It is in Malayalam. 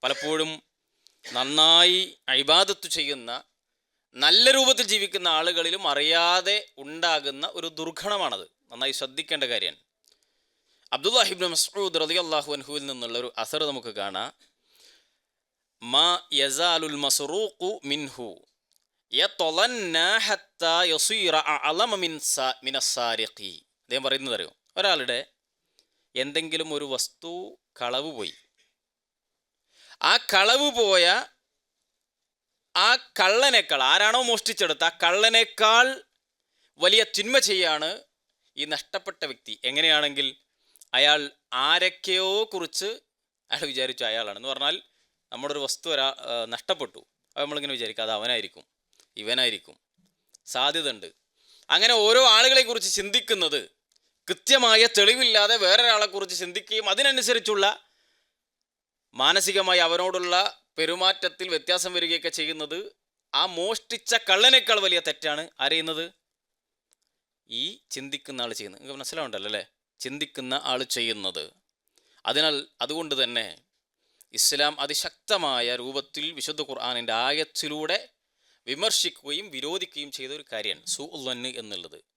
പലപ്പോഴും നന്നായി ഇബാദത്ത് ചെയ്യുന്ന, നല്ല രൂപത്തിൽ ജീവിക്കുന്ന ആളുകളിലും അറിയാതെ ഉണ്ടാകുന്ന ഒരു ദുർഗുണമാണത്. നന്നായി ശ്രദ്ധിക്കേണ്ട കാര്യമാണ്. അബ്ദുല്ലാഹി ഇബ്നു മസ്ഊദ് റളിയല്ലാഹു അൻഹുവിൽ നിന്നുള്ള ഒരു അസർ നമുക്ക് കാണാം. മാ യസാലുൽ മസ്റൂഖു മിൻഹു യതളന്ന ഹത്താ യസീറ അഅലമ മിനസ്സാരിഖി. അദ്ദേഹം പറയുന്നത് അറിയോ, ഒരാളുടെ എന്തെങ്കിലും ഒരു വസ്തു കളവ് പോയി, ആ കളവ് പോയ ആ കള്ളനേക്കാൾ, ആരാണോ മോഷ്ടിച്ചെടുത്ത ആ കള്ളനേക്കാൾ വലിയ തിന്മ ചെയ്യാണ് ഈ നഷ്ടപ്പെട്ട വ്യക്തി. എങ്ങനെയാണെങ്കിൽ അയാൾ ആരൊക്കെയോ കുറിച്ച് അയാൾ വിചാരിച്ചു അയാളാണെന്ന് പറഞ്ഞാൽ, നമ്മുടെ ഒരു വസ്തു നഷ്ടപ്പെട്ടു, അപ്പോൾ നമ്മളിങ്ങനെ വിചാരിക്കുക അത് അവനായിരിക്കും, ഇവനായിരിക്കും, സാധ്യത ഉണ്ട്. അങ്ങനെ ഓരോ ആളുകളെ കുറിച്ച് ചിന്തിക്കുന്നത്, കൃത്യമായ തെളിവില്ലാതെ വേറൊരാളെക്കുറിച്ച് ചിന്തിക്കുകയും അതിനനുസരിച്ചുള്ള മാനസികമായി അവനോടുള്ള പെരുമാറ്റത്തിൽ വ്യത്യാസം വരികയൊക്കെ ചെയ്യുന്നത് ആ മോഷ്ടിച്ച കള്ളനേക്കാൾ വലിയ തെറ്റാണ് അറിയുന്നത് ഈ ചിന്തിക്കുന്ന ആൾ ചെയ്യുന്നത്. നിങ്ങൾക്ക് മനസ്സിലാവുണ്ടല്ലോ അല്ലേ, ചിന്തിക്കുന്ന ആൾ ചെയ്യുന്നത്. അതുകൊണ്ട് തന്നെ ഇസ്ലാം അതിശക്തമായ രൂപത്തിൽ വിശുദ്ധ ഖുർആനിൻ്റെ ആയത്തിലൂടെ വിമർശിക്കുകയും വിരോധിക്കുകയും ചെയ്ത ഒരു കാര്യമാണ് സൂഉൽ ദന്ന് എന്നുള്ളത്.